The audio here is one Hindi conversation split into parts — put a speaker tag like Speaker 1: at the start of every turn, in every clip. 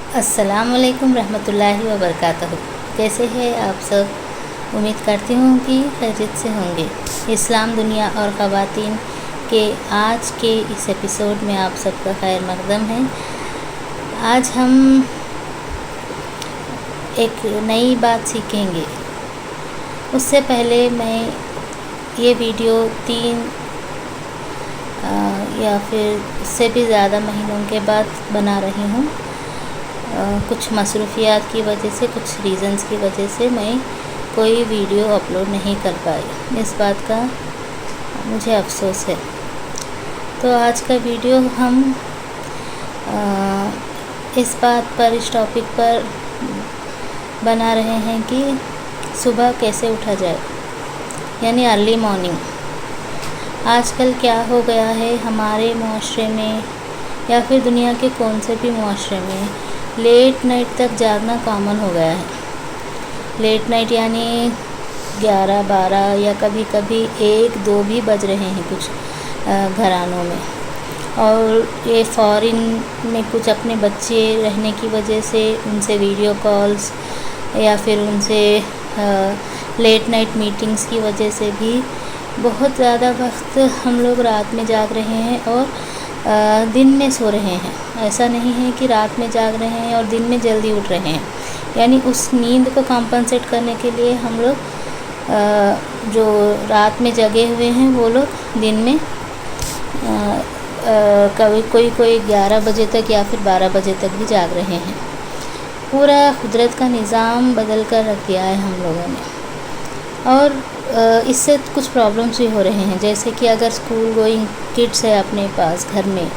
Speaker 1: अस्सलामुअलैकुम रहमतुल्लाहि व बरकातहू। कैसे हैं आप सब? उम्मीद करती हूँ कि खैरियत से होंगे। इस्लाम, दुनिया और ख़वातीन के आज के इस एपिसोड में आप सबका खैर मक़दम है। आज हम एक नई बात सीखेंगे। उससे पहले मैं ये वीडियो 3 या फिर उससे भी ज़्यादा महीनों के बाद बना रही हूँ। कुछ मसरूफ़ियात की वजह से, कुछ रीज़न्स की वजह से मैं कोई वीडियो अपलोड नहीं कर पाई। इस बात का मुझे अफ़सोस है। तो आज का वीडियो हम इस बात पर, इस टॉपिक पर बना रहे हैं कि सुबह कैसे उठा जाए, यानी अर्ली मॉर्निंग। आजकल क्या हो गया है हमारे माशरे में या फिर दुनिया के कौन से भी माशरे में, लेट नाइट तक जागना कॉमन हो गया है। लेट नाइट यानी 11-12 या कभी कभी 1-2 भी बज रहे हैं कुछ घरानों में। और ये फ़ॉरेन में कुछ अपने बच्चे रहने की वजह से उनसे वीडियो कॉल्स या फिर उनसे लेट नाइट मीटिंग्स की वजह से भी बहुत ज़्यादा वक्त हम लोग रात में जाग रहे हैं और दिन में सो रहे हैं। ऐसा नहीं है कि रात में जाग रहे हैं और दिन में जल्दी उठ रहे हैं, यानी उस नींद को कॉम्पनसेट करने के लिए हम लोग जो रात में जगे हुए हैं वो लोग दिन में कभी कोई 11 बजे तक या फिर 12 बजे तक भी जाग रहे हैं। पूरा कुदरत का निज़ाम बदल कर रख दिया है हम लोगों ने। और इससे कुछ प्रॉब्लम्स भी हो रहे हैं, जैसे कि अगर स्कूल गोइंग किड्स है अपने पास घर में,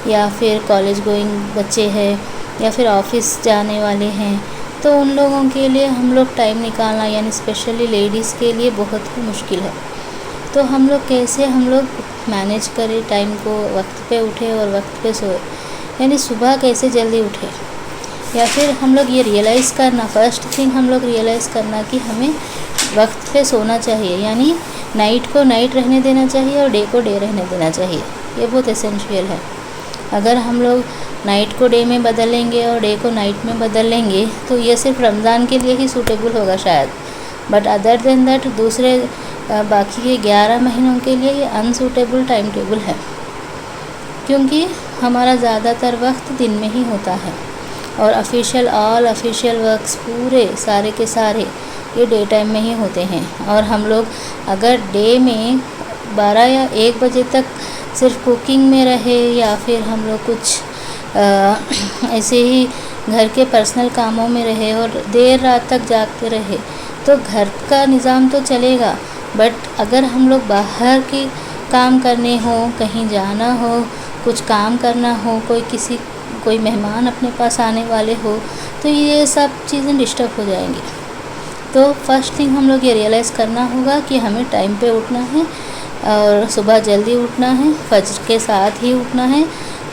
Speaker 1: या फिर कॉलेज गोइंग बच्चे हैं, या फिर ऑफिस जाने वाले हैं, तो उन लोगों के लिए हम लोग टाइम निकालना, यानी स्पेशली लेडीज़ के लिए बहुत ही मुश्किल है। तो हम लोग कैसे मैनेज करें टाइम को, वक्त पे उठे और वक्त पे सोए, यानी सुबह कैसे जल्दी उठे। या फिर हम लोग ये रियलाइज़ करना, फ़र्स्ट थिंग हम लोग रियलाइज़ करना कि हमें वक्त पे सोना चाहिए, यानी नाइट को नाइट रहने देना चाहिए और डे को डे रहने देना चाहिए। ये बहुत एसेंशियल है। अगर हम लोग नाइट को डे में बदलेंगे और डे को नाइट में बदल लेंगे तो ये सिर्फ रमज़ान के लिए ही सूटेबल होगा शायद, बट अदर देन दैट दूसरे बाकी के 11 महीनों के लिए ये अनसूटेबल टाइम टेबल है, क्योंकि हमारा ज़्यादातर वक्त दिन में ही होता है और ऑल ऑफिशियल वर्क्स पूरे सारे के सारे ये डे टाइम में ही होते हैं। और हम लोग अगर डे में 12 या 1 बजे तक सिर्फ कुकिंग में रहे या फिर हम लोग कुछ ऐसे ही घर के पर्सनल कामों में रहे और देर रात तक जागते रहे तो घर का निज़ाम तो चलेगा, बट अगर हम लोग बाहर के काम करने हो, कहीं जाना हो, कुछ काम करना हो, कोई मेहमान अपने पास आने वाले हो, तो ये सब चीज़ें डिस्टर्ब हो जाएंगी। तो फर्स्ट थिंग हम लोग ये रियलाइज़ करना होगा कि हमें टाइम पे उठना है और सुबह जल्दी उठना है, फजर के साथ ही उठना है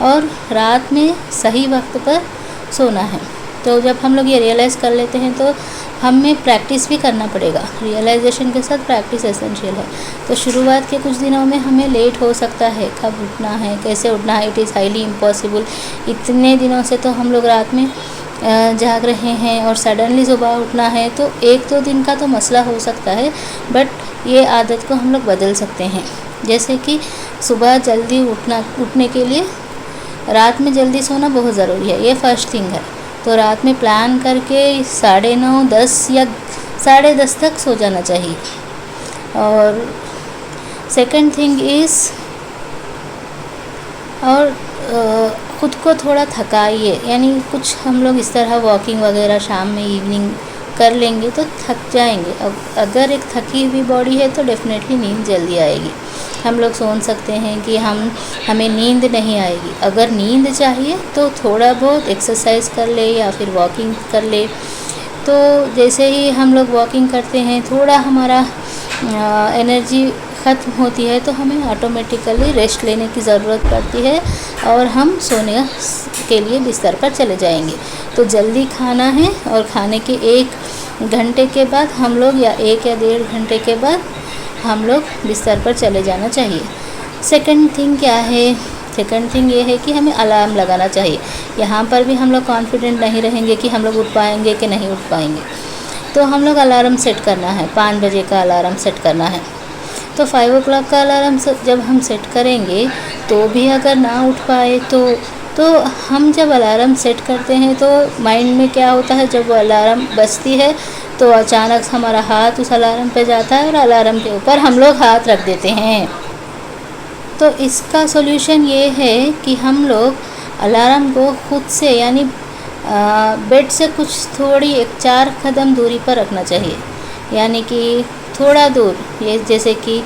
Speaker 1: और रात में सही वक्त पर सोना है। तो जब हम लोग ये रियलाइज़ कर लेते हैं तो हमें प्रैक्टिस भी करना पड़ेगा। रियलाइजेशन के साथ प्रैक्टिस एसेंशियल है। तो शुरुआत के कुछ दिनों में हमें लेट हो सकता है, कब उठना है, कैसे उठना है, इट इज़ हाईली इम्पॉसिबल। इतने दिनों से तो हम लोग रात में जाग रहे हैं और सडनली सुबह उठना है, तो 1-2 दिन का तो मसला हो सकता है, बट ये आदत को हम लोग बदल सकते हैं। जैसे कि सुबह जल्दी उठने के लिए रात में जल्दी सोना बहुत ज़रूरी है, ये फर्स्ट थिंग है। तो रात में प्लान करके 9:30, 10 या 10:30 तक सो जाना चाहिए। और सेकंड थिंग इज़, और ख़ुद को थोड़ा थकाइए, यानी कुछ हम लोग इस तरह वॉकिंग वगैरह शाम में, इवनिंग कर लेंगे तो थक जाएंगे। अगर एक थकी हुई बॉडी है तो डेफिनेटली नींद जल्दी आएगी। हम लोग सोच सकते हैं कि हमें नींद नहीं आएगी। अगर नींद चाहिए तो थोड़ा बहुत एक्सरसाइज कर ले या फिर वॉकिंग कर ले। तो जैसे ही हम लोग वॉकिंग करते हैं, थोड़ा हमारा एनर्जी ख़त्म होती है तो हमें ऑटोमेटिकली रेस्ट लेने की ज़रूरत पड़ती है और हम सोने के लिए बिस्तर पर चले जाएंगे। तो जल्दी खाना है और खाने के 1 घंटे के बाद हम लोग, या 1 या 1.5 घंटे के बाद हम लोग बिस्तर पर चले जाना चाहिए। सेकंड थिंग क्या है सेकंड थिंग ये है कि हमें अलार्म लगाना चाहिए। यहाँ पर भी हम लोग कॉन्फिडेंट नहीं रहेंगे कि हम लोग उठ पाएंगे कि नहीं उठ पाएंगे, तो हम लोग अलार्म सेट करना है, 5 बजे का अलार्म सेट करना है। तो 5 o'clock का अलार्म जब हम सेट करेंगे तो भी अगर ना उठ पाए तो हम जब अलार्म सेट करते हैं तो माइंड में क्या होता है, जब वो अलार्म बजती है तो अचानक हमारा हाथ उस अलार्म पे जाता है और अलार्म के ऊपर हम लोग हाथ रख देते हैं। तो इसका सॉल्यूशन ये है कि हम लोग अलार्म को खुद से यानी बेड से कुछ थोड़ी 4 कदम दूरी पर रखना चाहिए, यानी कि थोड़ा दूर, ये जैसे कि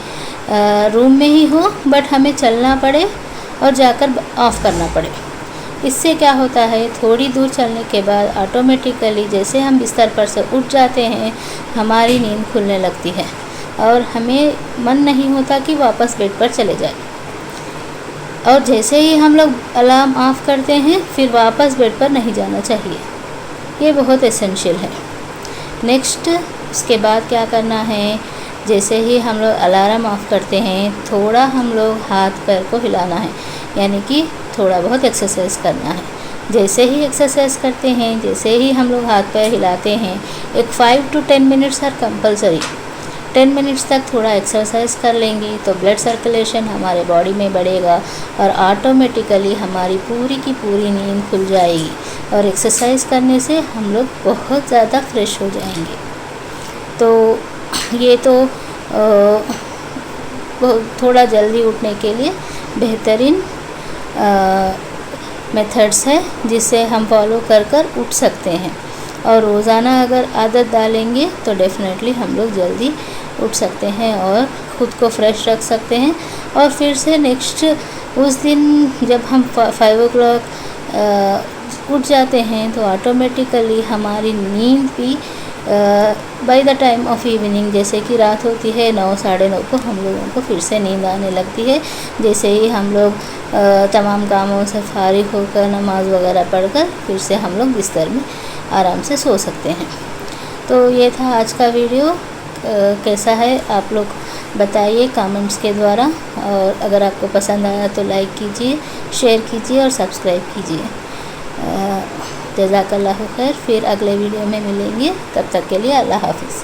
Speaker 1: रूम में ही हो बट हमें चलना पड़े और जाकर ऑफ़ करना पड़े। इससे क्या होता है, थोड़ी दूर चलने के बाद ऑटोमेटिकली जैसे हम बिस्तर पर से उठ जाते हैं हमारी नींद खुलने लगती है और हमें मन नहीं होता कि वापस बेड पर चले जाए। और जैसे ही हम लोग अलार्म ऑफ़ करते हैं फिर वापस बेड पर नहीं जाना चाहिए, ये बहुत एसेंशियल है। नेक्स्ट उसके बाद क्या करना है, जैसे ही हम लोग अलार्म ऑफ़ करते हैं थोड़ा हम लोग हाथ पैर को हिलाना है, यानी कि थोड़ा बहुत एक्सरसाइज करना है। जैसे ही एक्सरसाइज करते हैं, जैसे ही हम लोग हाथ पैर हिलाते हैं, एक 5 to 10 minutes are compulsory. 10 minutes तक थोड़ा एक्सरसाइज कर लेंगे तो ब्लड सर्कुलेशन हमारे बॉडी में बढ़ेगा और ऑटोमेटिकली हमारी पूरी की पूरी नींद खुल जाएगी और एक्सरसाइज करने से हम लोग बहुत ज़्यादा फ्रेश हो जाएंगे। तो ये तो थोड़ा जल्दी उठने के लिए बेहतरीन मेथड्स है जिसे हम फॉलो कर उठ सकते हैं, और रोज़ाना अगर आदत डालेंगे तो डेफिनेटली हम लोग जल्दी उठ सकते हैं और ख़ुद को फ्रेश रख सकते हैं। और फिर से नेक्स्ट उस दिन जब हम 5 o'clock उठ जाते हैं तो ऑटोमेटिकली हमारी नींद भी by the time of evening, जैसे कि रात होती है 9 साढ़े 9 को हम लोगों को फिर से नींद आने लगती है। जैसे ही हम लोग तमाम कामों से फारिग होकर नमाज वगैरह पढ़कर फिर से हम लोग बिस्तर में आराम से सो सकते हैं। तो ये था आज का वीडियो, कैसा है आप लोग बताइए कमेंट्स के द्वारा, और अगर आपको पसंद आया तो लाइक कीजिए, शेयर कीजिए और सब्सक्राइब कीजिए। जज़ाकल्लाहु खैर, फिर अगले वीडियो में मिलेंगे, तब तक के लिए अल्लाह हाफ़िज़।